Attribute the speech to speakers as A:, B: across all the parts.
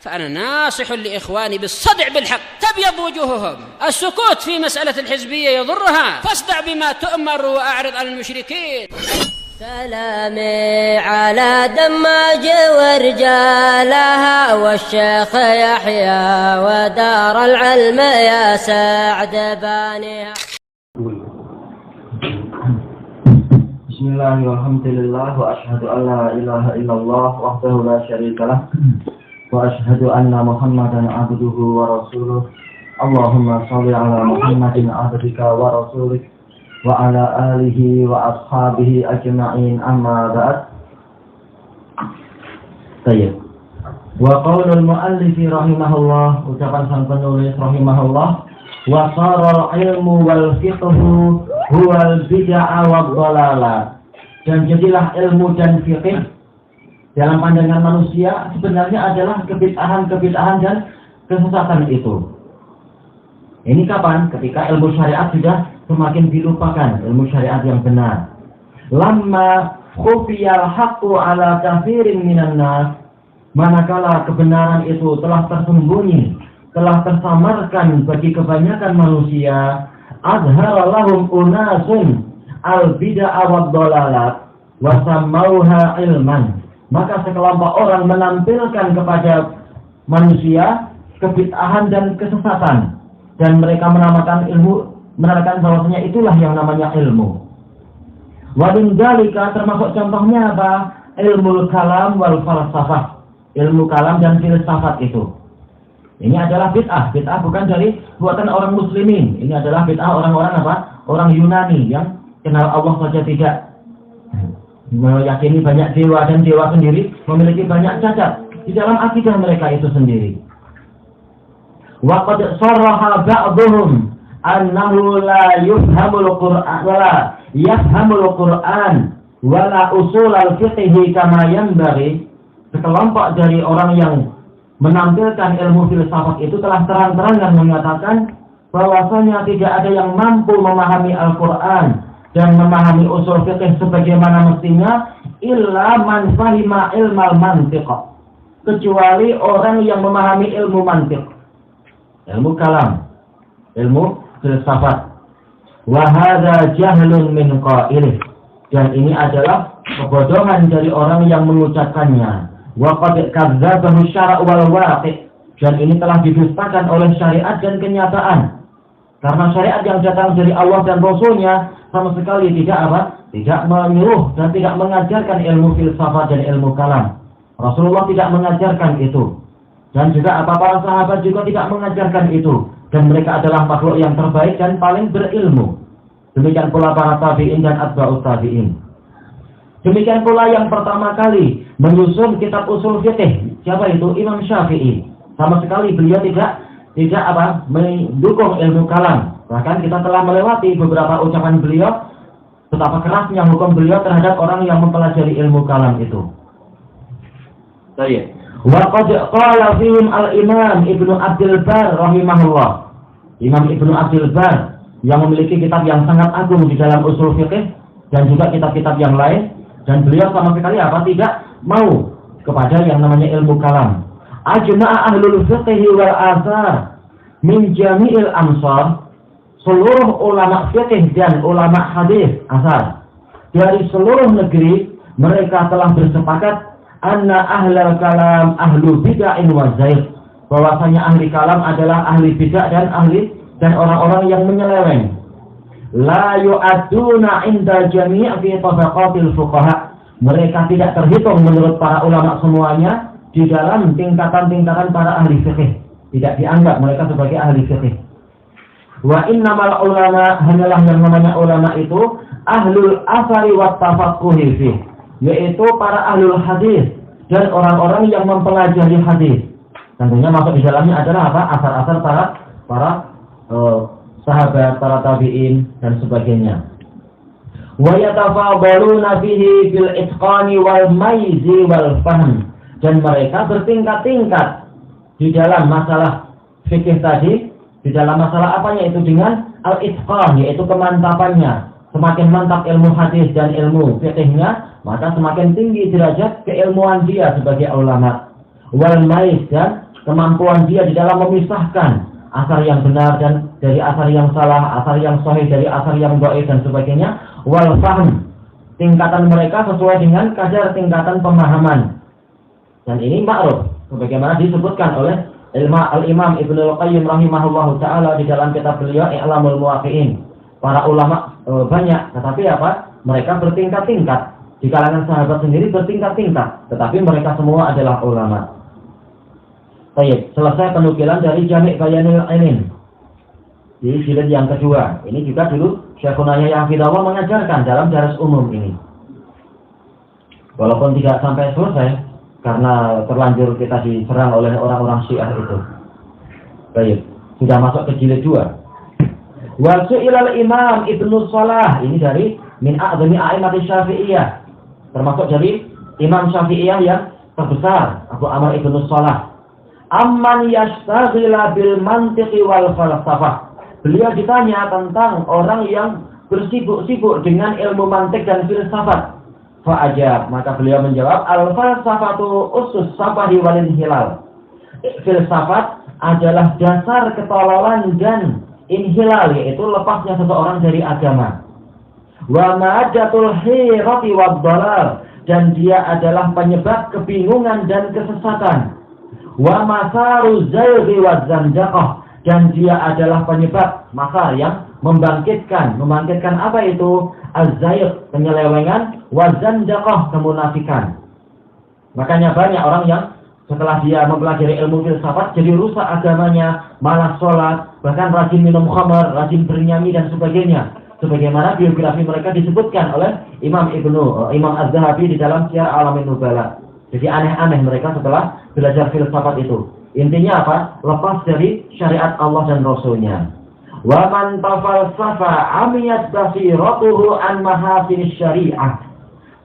A: فأنا ناصح لإخواني بالصدع بالحق تبيض وجوههم. السكوت في مسألة الحزبية يضرها، فاصدع بما تؤمر وأعرض عن المشركين.
B: سلامي على دماج ورجالها والشيخ يحيى ودار العلم يا سعد بانيها.
C: Bismillahirrahmanirrahim. Alhamdulillah wa asyhadu an la ilaha illallah wahdahu la syarikalah wa asyhadu anna Muhammadan abduhu wa rasuluh. Allahumma shalli ala Muhammadin abdika wa rasulih wa ala alihi wa ashabihi ajma'in, amma ba'd. Baik. Wa qaulul muallifi rahimahullah, ucapan sang penulis rahimahullah, wa saral ilmu wal fiqhu huwal bid'ah wad dhalalah. Dan jadilah ilmu dan fikih dalam pandangan manusia sebenarnya adalah kebid'ahan dan kesesatan itu. Ini kapan? Ketika ilmu syariat sudah semakin dilupakan, ilmu syariat yang benar. Lamma khufiyal haqqu ala katsirin minan nas, manakala kebenaran itu telah tersembunyi, telah tersamarkan bagi kebanyakan manusia, azhara lahum unasun al-bid'a wad dhalalat wa sammauha ilman, maka sekelompok orang menampilkan kepada manusia kebid'ahan dan kesesatan, dan mereka menamakan bahwasanya itulah yang namanya ilmu. Wa min dzalika, termasuk contohnya apa? Ilmu kalam wal falsafah, ilmu kalam dan filsafat itu. Ini adalah bid'ah. Bid'ah bukan dari buatan orang muslimin. Ini adalah bid'ah orang-orang apa? Orang Yunani yang kenal Allah saja tidak, meyakini banyak dewa, dan dewa sendiri memiliki banyak cacat di dalam akidah mereka itu sendiri. Wa qad sarraha ba'dhum annahu la yufhamul Qur'an wala yafhamul Qur'an wala usul al-fiqh kama yanbaghi. Sekelompok dari orang yang menampilkan ilmu filsafat itu telah terang-terangan mengatakan bahwasanya tidak ada yang mampu memahami Al-Qur'an dan memahami usul fikih sebagaimana mestinya illa man fahima ilmal mantiq, kecuali orang yang memahami ilmu mantiq, ilmu kalam, ilmu filsafat. Wa hadza jahlun min qailih, dan ini adalah kebodohan dari orang yang mengucapkannya. Wa qad kadzdzabahu syara' wal waqi', dan ini telah didustakan oleh syariat dan kenyataan. Karena syariat yang datang dari Allah dan Rasulnya sama sekali tidak menyuruh dan tidak mengajarkan ilmu filsafat dan ilmu kalam. Rasulullah tidak mengajarkan itu, dan juga para sahabat juga tidak mengajarkan itu, dan mereka adalah makhluk yang terbaik dan paling berilmu. Demikian pula para tabi'in dan atba'ut tabi'in. Demikian pula yang pertama kali menyusun kitab usul fikih, siapa itu? Imam Syafi'i. Sama sekali beliau tidak mendukung ilmu kalam. Bahkan kita telah melewati beberapa ucapan beliau betapa kerasnya hukum beliau terhadap orang yang mempelajari ilmu kalam itu. Baik. Wa qad qala fihim al-Imam Ibnu Abdul Bar rahimahullah. Imam Ibnu Abdul Bar yang memiliki kitab yang sangat agung di dalam usul fikih dan juga kitab-kitab yang lain, dan beliau sama sekali tidak mau kepada yang namanya ilmu kalam. Ajma'a ahlul fiqh wal athar min jami'il amsar, seluruh ulama fiqh dan ulama hadis asar dari seluruh negeri mereka telah bersepakat anna ahlul kalam ahlu bid'ah wa zayd, bahwasanya ahli kalam adalah ahli bid'ah dan orang-orang yang menyeleweng. La yu'aduna inda jami' fi tabaqatil fuqaha, mereka tidak terhitung menurut para ulama semuanya di dalam tingkatan-tingkatan para ahli fikih, tidak dianggap mereka sebagai ahli fikih. Wa innamal ulama, hanyalah yang namanya ulama itu ahlul asari wat tafaqquhi fi, yaitu para ahlul hadis dan orang-orang yang mempelajari hadis. Tentunya masuk di dalamnya adalah asar-asar para sahabat, para tabi'in dan sebagainya. Wa yatafadaluna fihi bil itqani wal maizi wal fahm, dan mereka bertingkat-tingkat di dalam masalah fikih tadi, di dalam masalah apanya itu dengan al-itqan, yaitu kemantapannya. Semakin mantap ilmu hadis dan ilmu fikihnya, maka semakin tinggi derajat keilmuan dia sebagai ulama. Wal maiz, dan kemampuan dia di dalam memisahkan asar yang benar dan dari asar yang salah, asar yang sahih dari asar yang dhaif dan sebagainya. Wal fahm, tingkatan mereka sesuai dengan kadar tingkatan pemahaman. Dan ini ma'ruf sebagaimana disebutkan oleh Al-Imam Ibnu Al-Qayyim rahimahullahu taala di dalam kitab beliau I'lamul Muwaqqi'in. Para ulama banyak, tetapi apa? Mereka bertingkat-tingkat. Di kalangan sahabat sendiri bertingkat-tingkat, tetapi mereka semua adalah ulama. Baik, selesai penukilan dari Jami' Bayanil Ilm di jilid yang kedua. Ini juga dulu Syekhuna Yahya Hafizahullah mengajarkan dalam daras umum ini. Walaupun tidak sampai selesai karena terlanjur kita diserang oleh orang-orang Syiah itu. Baik, sudah masuk ke jilid 2. Wa su'ilal Imam Ibnu Shalah, ini dari min a'zami a'immatis Syafi'iyah, termasuk dari Imam Syafi'iyah yang terbesar, Abu Amr Ibnu Shalah. Amman yastaghila bil mantiqi wal falsafah. Beliau ditanya tentang orang yang bersibuk-sibuk dengan ilmu mantik dan filsafat. Fa'ajab, maka beliau menjawab, al-falsafatu usus safahi wal inhilal. Filsafat adalah dasar ketololan dan inhilal, yaitu lepasnya seseorang dari agama. Wa ma'adatul hirati wad dalal, dan dia adalah penyebab kebingungan dan kesesatan. Wa masaru zayghi waz zandaqah, dan dia adalah penyebab masar yang membangkitkan apa itu? Az-zayg, penyelewengan, waz zandaqah, kemunafikan. Makanya banyak orang yang setelah dia mempelajari ilmu filsafat jadi rusak agamanya, malas sholat, bahkan rajin minum khamar, rajin bernyanyi dan sebagainya. Sebagaimana biografi mereka disebutkan oleh Imam Az-Zahabi di dalam Syiar Alamin Nubala. Jadi aneh-aneh mereka setelah belajar filsafat itu. Intinya apa? Lepas dari syariat Allah dan Rasulnya. Wa man tafalsafa amiyat basiratuhu an mahasinis syariah.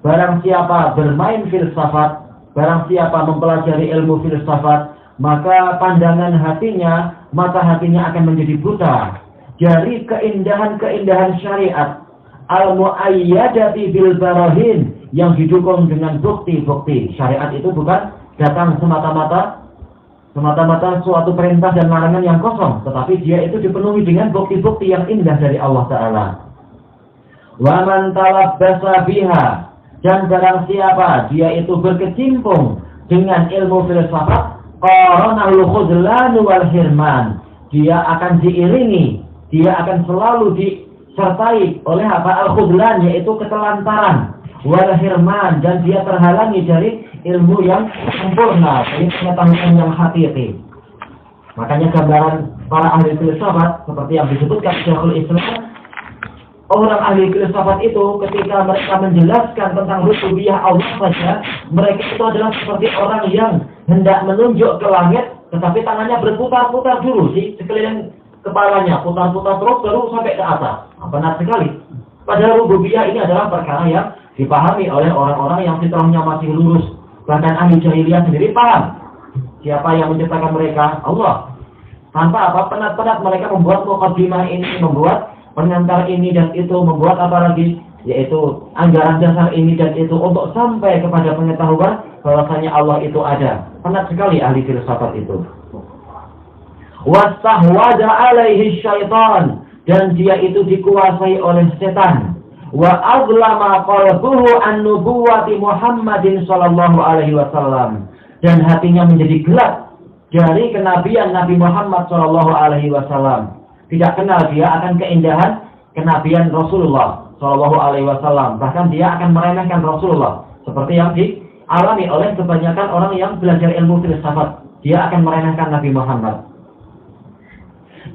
C: Barang siapa bermain filsafat, barang siapa mempelajari ilmu filsafat, maka pandangan hatinya, mata hatinya akan menjadi buta dari keindahan-keindahan syariat al-mu'ayyadati bil barahin, yang didukung dengan bukti-bukti. Syariat itu bukan datang semata-mata suatu perintah dan larangan yang kosong, tetapi dia itu dipenuhi dengan bukti-bukti yang indah dari Allah Ta'ala. Wa man talabbasa biha, dan barang siapa dia itu berkecimpung dengan ilmu filsafat, qaranahul khudlan wal hirman, dia akan diiringi, dia akan selalu disertai oleh apa? Al-khudlan, yaitu ketelantaran, wal hirman, dan dia terhalangi dari ilmu yang sempurna, dari pengetahuan yang hakiki. Makanya gambaran para ahli filsafat seperti yang disebutkan Syekhul Islam, orang ahli filsafat itu ketika mereka menjelaskan tentang rububiyah Allah saja, mereka itu adalah seperti orang yang hendak menunjuk ke langit, tetapi tangannya berputar-putar dulu di sekeliling kepalanya, putar-putar terus baru sampai ke atas. Benar sekali. Padahal rububiyah ini adalah perkara yang dipahami oleh orang-orang yang fitrahnya masih lurus. Bahkan ahli jahiliyah sendiri paham siapa yang menciptakan mereka? Allah. Tanpa apa? Penat-penat mereka membuat muqaddimah ini, membuat pengantar ini dan itu, membuat apa lagi? Yaitu anggaran dasar ini dan itu, untuk sampai kepada pengetahuan bahwasanya Allah itu ada. Penat sekali ahli filsafat itu. Wastahwada alaihi syaitan, dan dia itu dikuasai oleh setan. Wa azlama qalbuhu an nubuwati Muhammadin sallallahu alaihi wasallam, dan hatinya menjadi gelap dari kenabian Nabi Muhammad sallallahu alaihi wasallam. Tidak kenal dia akan keindahan kenabian Rasulullah sallallahu alaihi wasallam, bahkan dia akan meremehkan Rasulullah seperti yang dialami oleh kebanyakan orang yang belajar ilmu filsafat. Dia akan meremehkan Nabi Muhammad.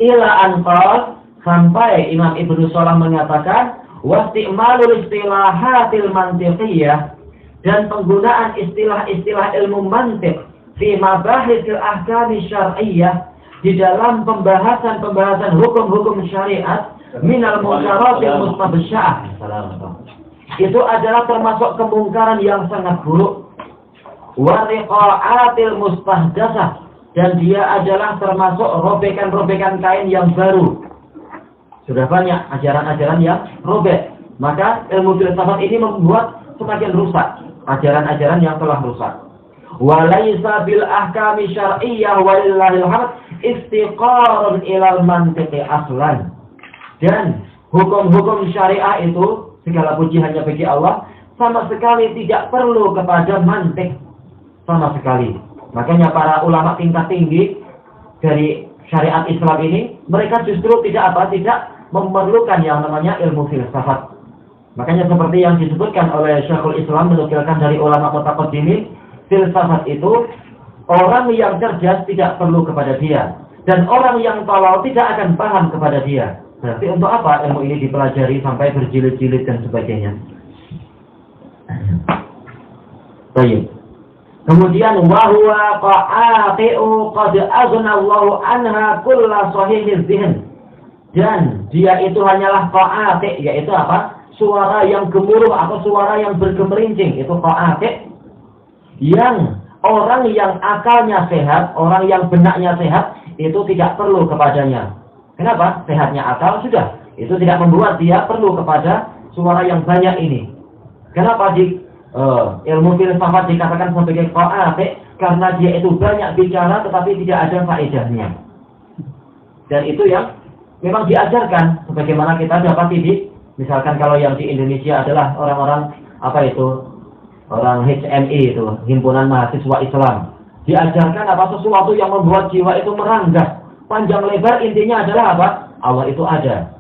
C: Ila anqal, sampai Imam Ibnu Shalah mengatakan wasti'malul istilahatil mantiqiyah, dan penggunaan istilah-istilah ilmu mantiq fi mabahithil ahkami syar'iyyah, di dalam pembahasan hukum-hukum syariat, minal munkaratil mustabsya'ah, itu adalah termasuk kemungkaran yang sangat buruk, wa riqa'atil mustahdasah, dan dia adalah termasuk robekan-robekan kain yang baru. Sudah banyak ajaran-ajaran yang robek. Maka ilmu filsafat ini membuat semakin rusak ajaran-ajaran yang telah rusak. wa laisa bil ahkami syar'iyyah walillahil hamd istiqarun ilal mantiqi aslan. Dan hukum-hukum syariah itu segala puji hanya bagi Allah, sama sekali tidak perlu kepada mantik sama sekali. Makanya para ulama tingkat tinggi dari syariat Islam ini, mereka justru tidak memerlukan yang namanya ilmu filsafat. Makanya seperti yang disebutkan oleh Syekhul Islam menukilkan dari ulama mutaqaddimin, filsafat itu orang yang cerdas tidak perlu kepada dia, dan orang yang tolol tidak akan paham kepada dia. Berarti untuk apa ilmu ini dipelajari sampai berjilid-jilid dan sebagainya? Baik. Kemudian wahwa qa'ati'u qad aghnallahu anha kulla sahihiz dzihn. Dan dia itu hanyalah qa'ati', yaitu apa? Suara yang gemuruh atau suara yang bergemerincing, itu qa'ati'. Yang orang yang akalnya sehat, orang yang benaknya sehat, itu tidak perlu kepadanya. Kenapa? Sehatnya akal sudah. Itu tidak membuat dia perlu kepada suara yang banyak ini. Kenapa di ilmu filsafat dikatakan sebagai qa'ati? Karena dia itu banyak bicara tetapi tidak ada faedahnya. Dan itu yang memang diajarkan. Sebagaimana kita dapati di, misalkan kalau yang di Indonesia adalah orang-orang orang HMI itu, Himpunan Mahasiswa Islam. Diajarkan sesuatu yang membuat jiwa itu meranggas. Panjang lebar intinya adalah apa? Allah itu ada.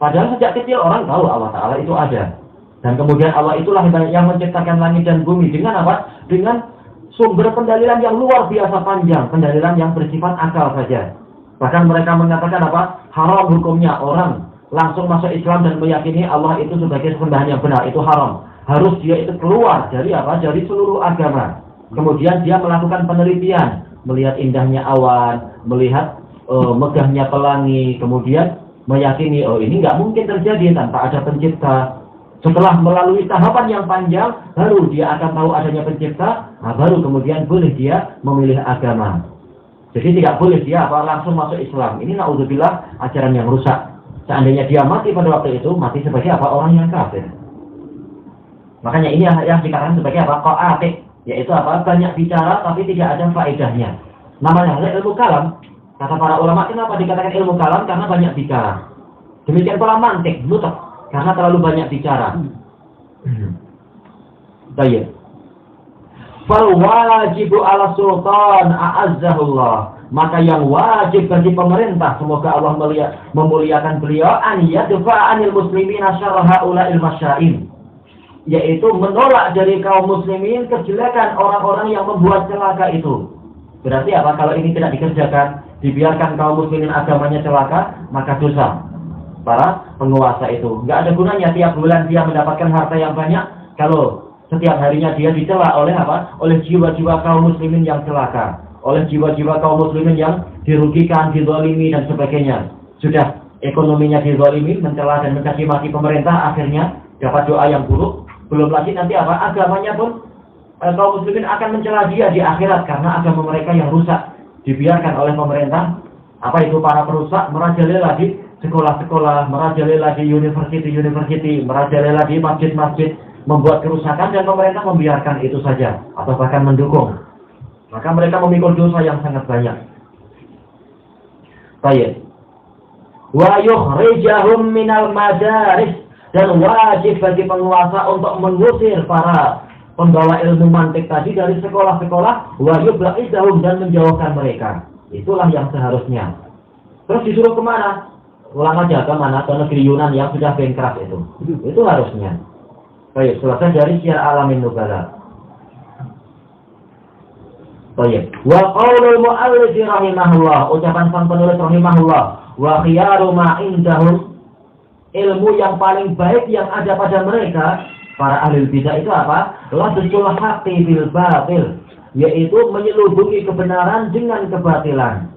C: Padahal sejak kecil orang tahu Allah Ta'ala itu ada. Dan kemudian Allah itulah yang menciptakan langit dan bumi. Dengan apa? Dengan sumber pendalilan yang luar biasa panjang. Pendalilan yang bersifat akal saja. Bahkan mereka mengatakan apa? Haram hukumnya orang langsung masuk Islam dan meyakini Allah itu sebagai sembahan yang benar. Itu haram. Harus dia itu keluar dari apa? Dari seluruh agama. Kemudian dia melakukan penelitian. Melihat indahnya awan. Melihat megahnya pelangi, kemudian meyakini ini nggak mungkin terjadi tanpa ada pencipta. Setelah melalui tahapan yang panjang, baru dia akan tahu adanya pencipta. Baru kemudian boleh dia memilih agama. Jadi tidak boleh dia langsung masuk Islam. Ini naudzubillah ajaran yang rusak. Seandainya dia mati pada waktu itu, mati sebagai orang yang kafir. Makanya ini yang dikatakan sebagai qa'ati, yaitu banyak bicara tapi tidak ada faedahnya. Namanya ilmu kalam. Kata para ulama, kenapa dikatakan ilmu kalam? Karena banyak bicara. Demikian pula mantik, nutuk, karena terlalu banyak bicara. Baik. Fal wajibu ala sultan a'azzahullah. Maka yang wajib bagi pemerintah, semoga Allah memuliakan beliau, an yadfa 'anil muslimina syarra haula'il masya'in. Yaitu menolak dari kaum muslimin kejelekan orang-orang yang membuat celaka itu. Berarti apa? Kalau ini tidak dikerjakan, dibiarkan kaum muslimin agamanya celaka, maka dosa para penguasa itu. Nggak ada gunanya tiap bulan dia mendapatkan harta yang banyak, kalau setiap harinya dia dicela oleh oleh jiwa-jiwa kaum muslimin yang celaka, oleh jiwa-jiwa kaum muslimin yang dirugikan, dizalimi dan sebagainya. Sudah ekonominya dizalimi, mencela dan mencaci maki pemerintah, akhirnya dapat doa yang buruk. Belum lagi nanti agamanya pun kaum muslimin akan mencela dia di akhirat karena agama mereka yang rusak. Dibiarkan oleh pemerintah, para perusak merajalela di sekolah-sekolah, merajalela di university, merajalela di masjid-masjid, membuat kerusakan, dan pemerintah membiarkan itu saja atau bahkan mendukung. Maka mereka memikul dosa yang sangat banyak. Baik. Wa yukhrijahum minal madaris, dan wajib bagi penguasa untuk mengusir para pembawa ilmu mantik tadi dari sekolah-sekolah, wa yubla'idahum, dan menjauhkan mereka. Itulah yang seharusnya. Terus disuruh kemana? Pulang aja ke mana? Ke negeri Yunan yang sudah bankrupt itu. Itu harusnya. Baik, selesai dari Syiar Alamin Nubala. Baik. Wa qaulul mu'allif rahimahullah, ucapan sang penulis rahimahullah, wa khiyaru ma indahum, ilmu yang paling baik yang ada pada mereka para ahli bidah itu Ladul haqqi bil batil, yaitu menyeludupi kebenaran dengan kebatilan.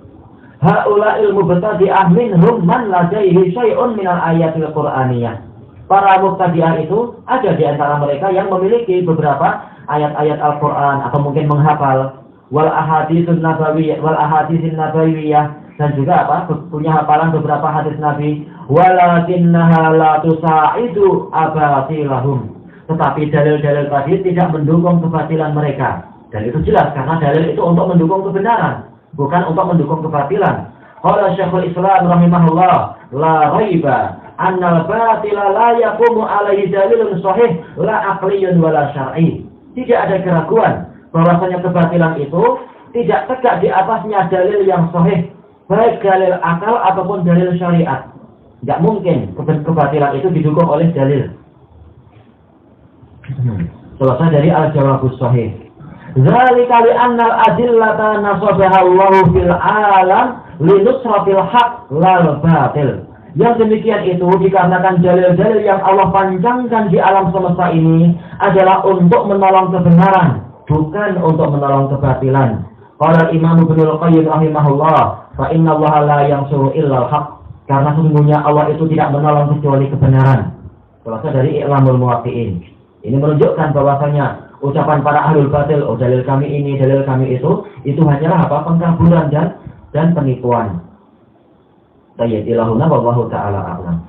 C: Haula ilmu mubtadi'ah minhum man ladaihi syai'un minal ayatil qur'aniyah. Para mubtadi'ah itu ada di antara mereka yang memiliki beberapa ayat-ayat Al-Qur'an atau mungkin menghafal wal ahaditsun nabawiyah, dan juga punya hafalan beberapa hadis Nabi. Walakinnaha la tusa'idu abatilahum. Tetapi dalil-dalil tadi tidak mendukung kebatilan mereka. Dan itu jelas karena dalil itu untuk mendukung kebenaran, bukan untuk mendukung kebatilan. Qala Syekhul Islam rahimahullah, la raiba annal batila la yaqumu alaihi dalilun sahih la aqliyun wala syar'i. Tidak ada keraguan bahwasanya kebatilan itu tidak tegak di atasnya dalil yang sahih, baik dalil akal ataupun dalil syariat. Tidak mungkin kebatilan itu didukung oleh dalil. Selesai dari al-jawabus sahih. Zalika li annal adillata nasabaha Allahu fil alam linusratil haq lal batil. Yang demikian itu dikarenakan dalil-dalil yang Allah panjangkan di alam semesta ini adalah untuk menolong kebenaran, bukan untuk menolong kebatilan. Qala Imam Ibnul Qayyim rahimahullah, fa inna Allah la yansuru illa al-haq. Karena sesungguhnya Allah itu tidak menolong kecuali kebenaran. Selesai dari I'lamul Muwaqqi'in. Ini menunjukkan bahwasanya ucapan para ahlul batil, oh dalil kami ini, dalil kami itu hanyalah apa? Pengkaburan dan penipuan. Tayyib ilahuna wallahu ta'ala a'lam.